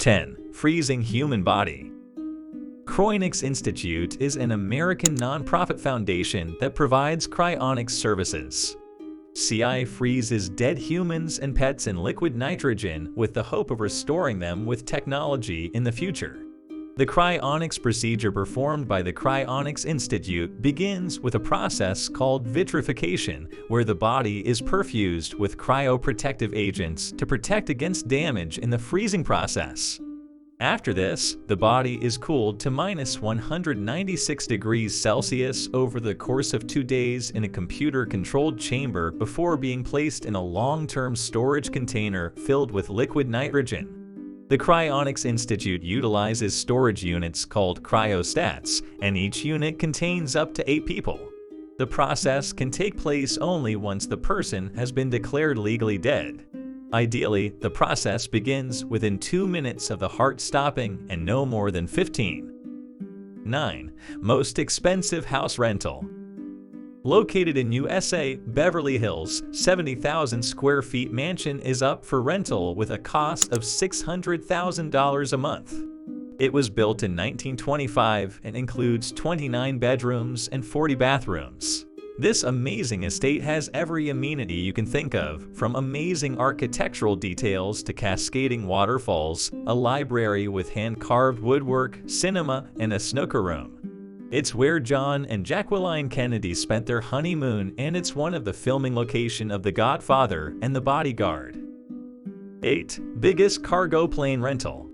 10. Freezing human body. Cryonics Institute is an American nonprofit foundation that provides cryonics services. CI freezes dead humans and pets in liquid nitrogen with the hope of restoring them with technology in the future. The cryonics procedure performed by the Cryonics Institute begins with a process called vitrification, where the body is perfused with cryoprotective agents to protect against damage in the freezing process. After this, the body is cooled to -196 degrees Celsius over the course of 2 days in a computer-controlled chamber before being placed in a long-term storage container filled with liquid nitrogen. The Cryonics Institute utilizes storage units called cryostats, and each unit contains up to 8 people. The process can take place only once the person has been declared legally dead. Ideally, the process begins within 2 minutes of the heart stopping and no more than 15. 9. Most expensive house rental. Located in USA, Beverly Hills, 70,000 square feet mansion is up for rental with a cost of $600,000 a month. It was built in 1925 and includes 29 bedrooms and 40 bathrooms. This amazing estate has every amenity you can think of, from amazing architectural details to cascading waterfalls, a library with hand-carved woodwork, cinema, and a snooker room. It's where John and Jacqueline Kennedy spent their honeymoon, and it's one of the filming location of The Godfather and The Bodyguard. 8. Biggest cargo plane rental.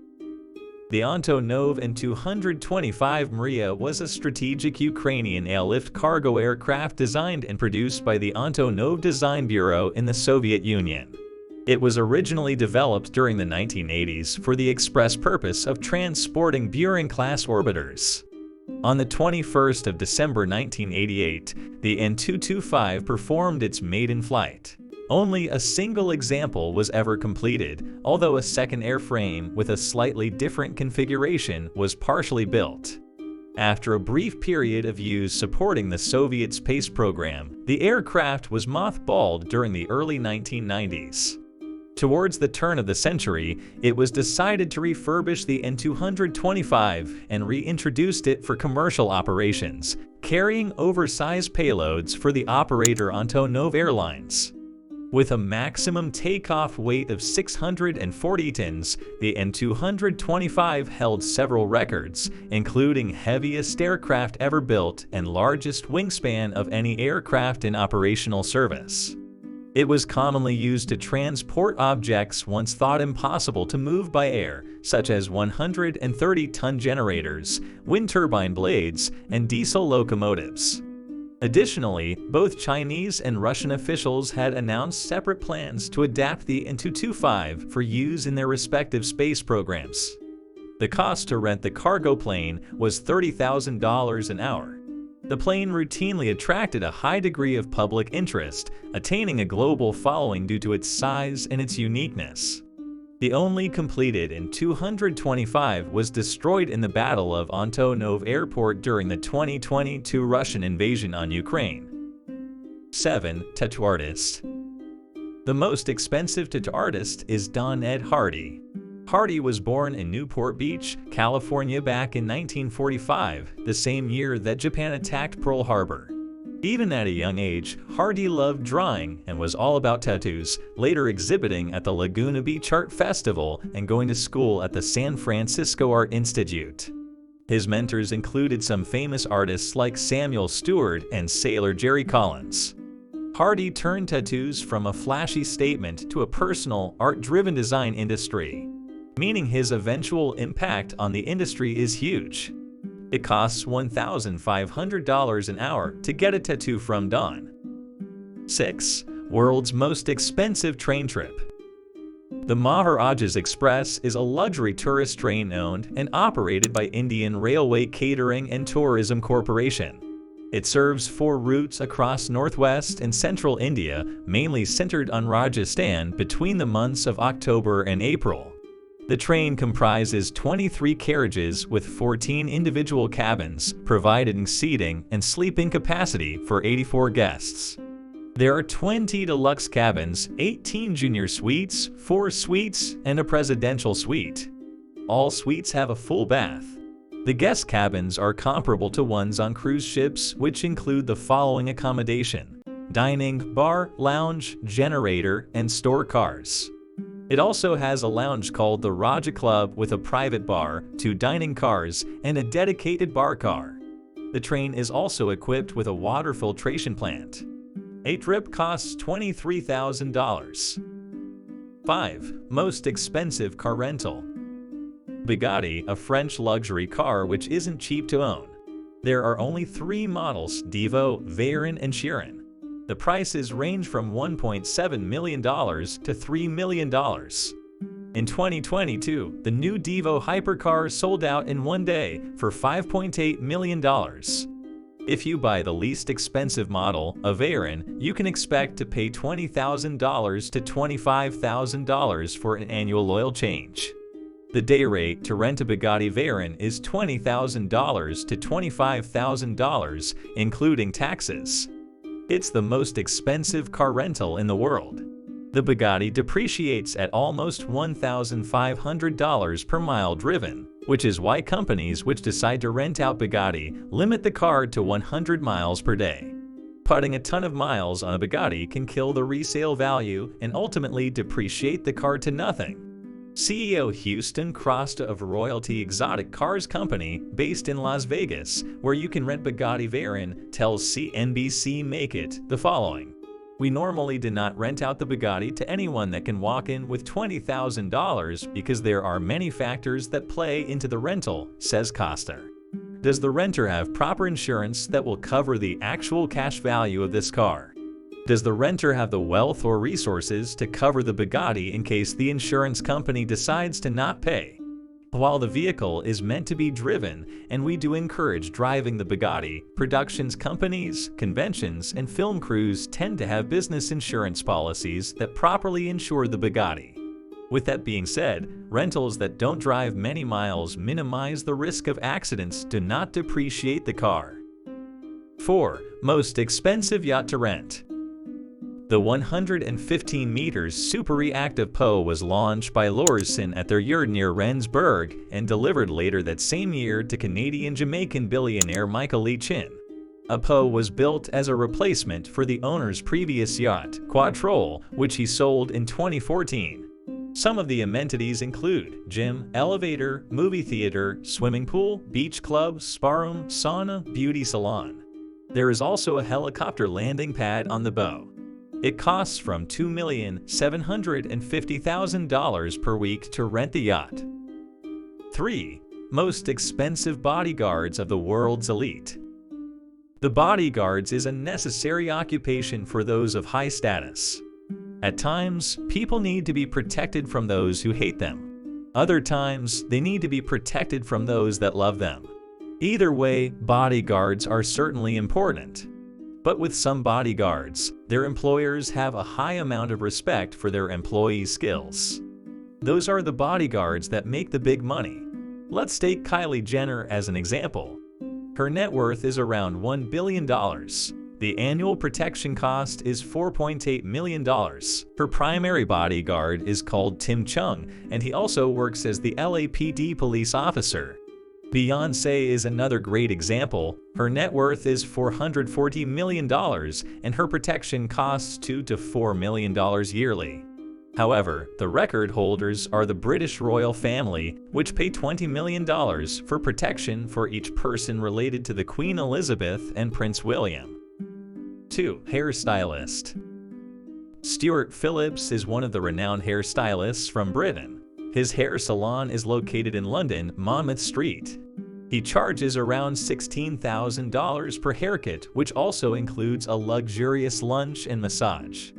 The Antonov An-225 Mriya was a strategic Ukrainian airlift cargo aircraft designed and produced by the Antonov Design Bureau in the Soviet Union. It was originally developed during the 1980s for the express purpose of transporting Buran-class orbiters. On the 21st of December 1988, the An-225 performed its maiden flight. Only a single example was ever completed, although a second airframe with a slightly different configuration was partially built. After a brief period of use supporting the Soviet space program, the aircraft was mothballed during the early 1990s. Towards the turn of the century, it was decided to refurbish the An-225 and reintroduced it for commercial operations, carrying oversized payloads for the operator Antonov Airlines. With a maximum takeoff weight of 640 tons, the An-225 held several records, including heaviest aircraft ever built and largest wingspan of any aircraft in operational service. It was commonly used to transport objects once thought impossible to move by air, such as 130-ton generators, wind turbine blades, and diesel locomotives. Additionally, both Chinese and Russian officials had announced separate plans to adapt the An-225 for use in their respective space programs. The cost to rent the cargo plane was $30,000 an hour. The plane routinely attracted a high degree of public interest, attaining a global following due to its size and its uniqueness. The only completed An-225 was destroyed in the Battle of Antonov Airport during the 2022 Russian invasion on Ukraine. 7. Tattoo artist. The most expensive tattoo artist is Don Ed Hardy. Hardy was born in Newport Beach, California back in 1945, the same year that Japan attacked Pearl Harbor. Even at a young age, Hardy loved drawing and was all about tattoos, later exhibiting at the Laguna Beach Art Festival and going to school at the San Francisco Art Institute. His mentors included some famous artists like Samuel Stewart and sailor Jerry Collins. Hardy turned tattoos from a flashy statement to a personal, art-driven design industry, meaning his eventual impact on the industry is huge. It costs $1,500 an hour to get a tattoo from Don. 6. World's most expensive train trip. The Maharajas Express is a luxury tourist train owned and operated by Indian Railway Catering and Tourism Corporation. It serves 4 routes across northwest and central India, mainly centered on Rajasthan between the months of October and April. The train comprises 23 carriages with 14 individual cabins, providing seating and sleeping capacity for 84 guests. There are 20 deluxe cabins, 18 junior suites, 4 suites, and a presidential suite. All suites have a full bath. The guest cabins are comparable to ones on cruise ships, which include the following accommodation: dining, bar, lounge, generator, and store cars. It also has a lounge called the Raja Club with a private bar, 2 dining cars, and a dedicated bar car. The train is also equipped with a water filtration plant. A trip costs $23,000. 5. Most expensive car rental. Bugatti, a French luxury car which isn't cheap to own. There are only 3 models: Divo, Veyron, and Chiron. The prices range from $1.7 million to $3 million. In 2022, the new Divo hypercar sold out in one day for $5.8 million. If you buy the least expensive model, a Veyron, you can expect to pay $20,000 to $25,000 for an annual oil change. The day rate to rent a Bugatti Veyron is $20,000 to $25,000, including taxes. It's the most expensive car rental in the world. The Bugatti depreciates at almost $1,500 per mile driven, which is why companies which decide to rent out Bugatti limit the car to 100 miles per day. Putting a ton of miles on a Bugatti can kill the resale value and ultimately depreciate the car to nothing. CEO Houston Crosta of Royalty Exotic Cars Company, based in Las Vegas, where you can rent Bugatti Veyron, tells CNBC Make It the following: "We normally do not rent out the Bugatti to anyone that can walk in with $20,000 because there are many factors that play into the rental," says Costa. Does the renter have proper insurance that will cover the actual cash value of this car? Does the renter have the wealth or resources to cover the Bugatti in case the insurance company decides to not pay? While the vehicle is meant to be driven, and we do encourage driving the Bugatti, productions companies, conventions, and film crews tend to have business insurance policies that properly insure the Bugatti. With that being said, rentals that don't drive many miles minimize the risk of accidents, do not depreciate the car. 4. Most expensive yacht to rent. The 115 meters super-reactive Poe was launched by Lorison at their yard near Rendsburg and delivered later that same year to Canadian-Jamaican billionaire Michael Lee Chin. A Poe was built as a replacement for the owner's previous yacht, Quattrole, which he sold in 2014. Some of the amenities include gym, elevator, movie theater, swimming pool, beach club, spa room, sauna, beauty salon. There is also a helicopter landing pad on the bow. It costs from $2,750,000 per week to rent the yacht. 3. Most expensive bodyguards of the world's elite. The bodyguards is a necessary occupation for those of high status. At times, people need to be protected from those who hate them. Other times, they need to be protected from those that love them. Either way, bodyguards are certainly important. But with some bodyguards, their employers have a high amount of respect for their employees' skills. Those are the bodyguards that make the big money. Let's take Kylie Jenner as an example. Her net worth is around $1 billion. The annual protection cost is $4.8 million. Her primary bodyguard is called Tim Chung, and he also works as the LAPD police officer. Beyoncé is another great example. Her net worth is $440 million, and her protection costs $2 to $4 million yearly. However, the record holders are the British royal family, which pay $20 million for protection for each person related to the Queen Elizabeth and Prince William. 2. Hairstylist. Stuart Phillips is one of the renowned hairstylists from Britain. His hair salon is located in London, Monmouth Street. He charges around $16,000 per haircut, which also includes a luxurious lunch and massage.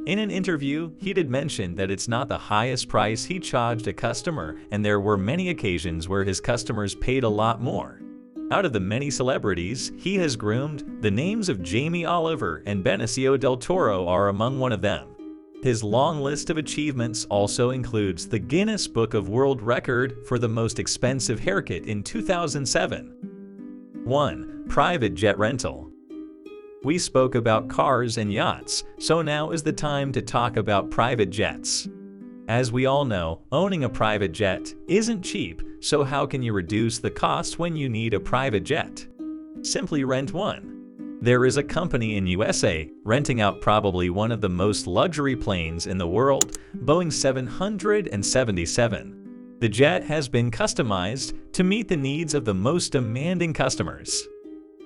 In an interview, he did mention that it's not the highest price he charged a customer, and there were many occasions where his customers paid a lot more. Out of the many celebrities he has groomed, the names of Jamie Oliver and Benicio del Toro are among one of them. His long list of achievements also includes the Guinness Book of World Record for the most expensive haircut in 2007. 1. Private jet rental. We spoke about cars and yachts, so now is the time to talk about private jets. As we all know, owning a private jet isn't cheap, so how can you reduce the cost when you need a private jet? Simply rent one. There is a company in USA renting out probably one of the most luxury planes in the world, Boeing 777. The jet has been customized to meet the needs of the most demanding customers.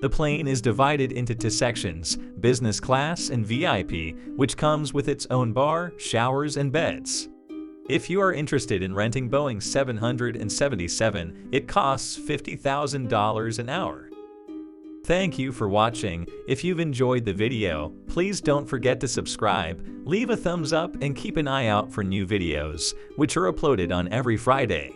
The plane is divided into two sections, business class and VIP, which comes with its own bar, showers, and beds. If you are interested in renting Boeing 777, it costs $50,000 an hour. Thank you for watching. If you've enjoyed the video, please don't forget to subscribe, leave a thumbs up, and keep an eye out for new videos, which are uploaded on every Friday.